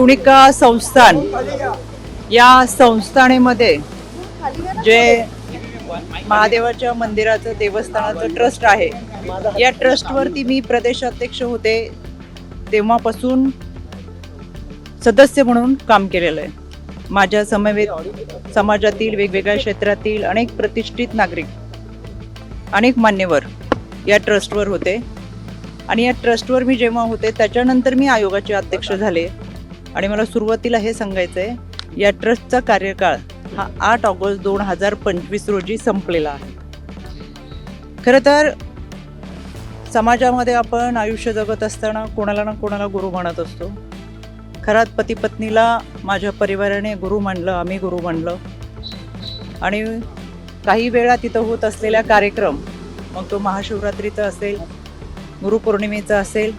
पुणिका संस्थान या संस्थानेमध्ये जे महादेवाच्या मंदिराचं देवस्थानाचं ट्रस्ट आहे, या ट्रस्टवरती मी प्रदेशाध्यक्ष होते तेव्हापासून सदस्य म्हणून काम केलेलं आहे. माझ्या समवेत समाजातील वेगवेगळ्या क्षेत्रातील अनेक प्रतिष्ठित नागरिक, अनेक मान्यवर या ट्रस्टवर होते आणि या ट्रस्टवर मी जेव्हा होते त्याच्यानंतर मी आयोगाचे अध्यक्ष झाले. आणि मला सुरुवातीला हे सांगायचं आहे, या ट्रस्टचा कार्यकाळ हा 8 ऑगस्ट 2025 रोजी संपलेला आहे. खरं तर समाजामध्ये आपण आयुष्य जगत असताना कोणाला ना कोणाला गुरु मानत असतो. खरात पती पत्नीला माझ्या परिवाराने गुरु मानलं, आम्ही गुरु मानलं. आणि काही वेळा तिथं होत असलेला कार्यक्रम, मग तो महाशिवरात्रीचा असेल, गुरुपौर्णिमेचा असेल,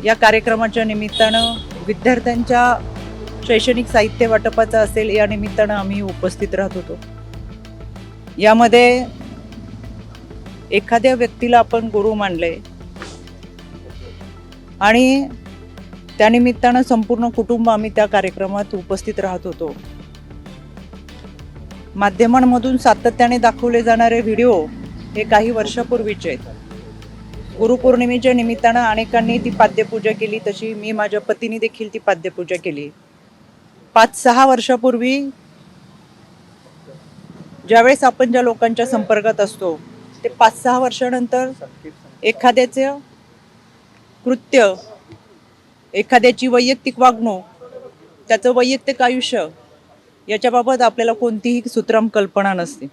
या कार्यक्रमाच्या निमित्तानं विद्यार्थ्यांच्या शैक्षणिक साहित्य वाटपाचा असेल, या निमित्तानं आम्ही उपस्थित राहत होतो. यामध्ये एखाद्या व्यक्तीला आपण गुरु मानले आणि त्यानिमित्तानं संपूर्ण कुटुंब आम्ही त्या कार्यक्रमात उपस्थित राहत होतो. माध्यमांमधून सातत्याने दाखवले जाणारे व्हिडिओ हे काही वर्षापूर्वीचे आहेत. गुरुपौर्णिमेच्या निमित्तानं अनेकांनी ती पाद्यपूजा केली, तशी मी माझ्या पतीने देखील ती पाद्यपूजा केली. 5-6 वर्षापूर्वी ज्यावेळेस आपण ज्या लोकांच्या संपर्कात असतो, ते 5-6 वर्षानंतर एखाद्याचं कृत्य, एखाद्याची वैयक्तिक वागणूक, त्याचं वैयक्तिक आयुष्य याच्याबाबत आपल्याला कोणतीही सुत्रम कल्पना नसते.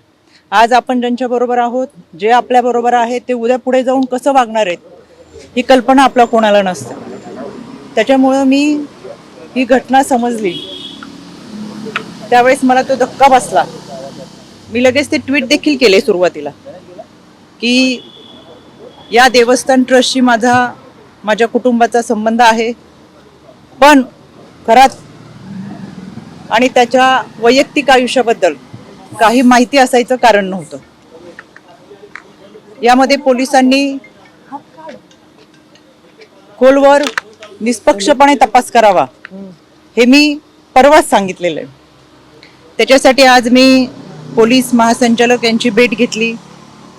आज आपण ज्यांच्याबरोबर आहोत, जे आपल्याबरोबर आहेत, ते उद्या पुढे जाऊन कसं वागणार आहेत ही कल्पना आपल्या कोणाला नसते. त्याच्यामुळं मी ही घटना समजली त्यावेळेस मला तो धक्का बसला. मी लगेच ते ट्विट देखील केले सुरुवातीला की या देवस्थान ट्रस्टशी माझ्या कुटुंबाचा संबंध आहे, पण खरात आणि त्याच्या वैयक्तिक आयुष्याबद्दल काही माहिती असायचं कारण नव्हतं. यामध्ये पोलिसांनी खोलवर निष्पक्षपणे तपास करावा हे मी परवाच सांगितलेलं आहे. त्याच्यासाठी आज मी पोलीस महासंचालक यांची भेट घेतली.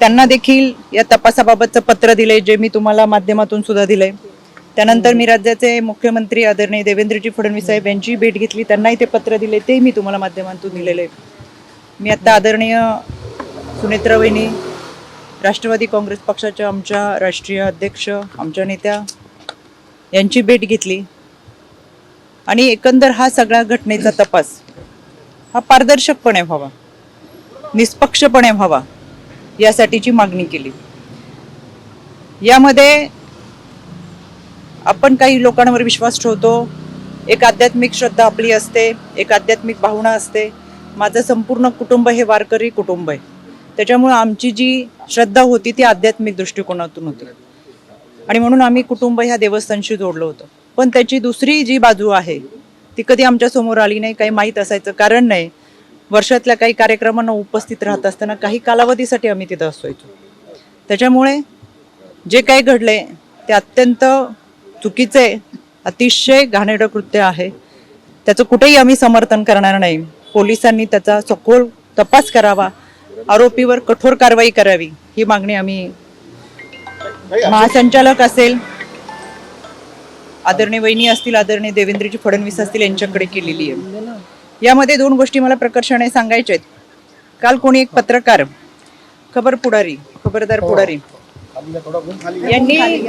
त्यांना देखील या तपासाबाबतचं पत्र दिले, जे मी तुम्हाला माध्यमातून सुद्धा दिलंय. त्यानंतर मी राज्याचे मुख्यमंत्री आदरणीय देवेंद्रजी फडणवीस साहेब यांची भेट घेतली, त्यांनाही ते पत्र दिले, ते मी तुम्हाला माध्यमातून दिलेले. मी आता आदरणीय सुनेत्रा वहिनी, राष्ट्रवादी काँग्रेस पक्षाच्या आमच्या राष्ट्रीय अध्यक्ष, आमच्या नेत्या यांची भेट घेतली आणि एकंदर हा सगळ्या घटनेचा तपास हा पारदर्शकपणे व्हावा, निष्पक्षपणे व्हावा यासाठीची मागणी केली. यामध्ये आपण काही लोकांवर विश्वास ठेवतो, एक आध्यात्मिक श्रद्धा आपली असते, एक आध्यात्मिक भावना असते. माझं संपूर्ण कुटुंब हे वारकरी कुटुंब आहे. त्याच्यामुळे आमची जी श्रद्धा होती ती आध्यात्मिक दृष्टिकोनातून होती आणि म्हणून आम्ही कुटुंब ह्या देवस्थानशी जोडलं होतं. पण त्याची दुसरी जी बाजू आहे ती कधी आमच्या समोर आली नाही, काही माहीत असायचं कारण नाही. वर्षातल्या काही कार्यक्रमांना उपस्थित राहत असताना काही कालावधीसाठी आम्ही तिथं असायचो. त्याच्यामुळे जे काही घडले ते अत्यंत चुकीचे, अतिशय घाणेरडं कृत्य आहे. त्याचं कुठेही आम्ही समर्थन करणार नाही. पोलिसांनी त्याचा सखोल तपास करावा, आरोपीवर कठोर कारवाई करावी ही मागणी आम्ही महासंचालक असेल, आदरणीय वहिनी असतील, आदरणीय देवेंद्रजी फडणवीस असतील यांच्याकडे केलेली आहे. यामध्ये 2 गोष्टी मला प्रकर्षाने सांगायच्या आहेत. काल कोणी एक पत्रकार, खबरदार पुढारी यांनी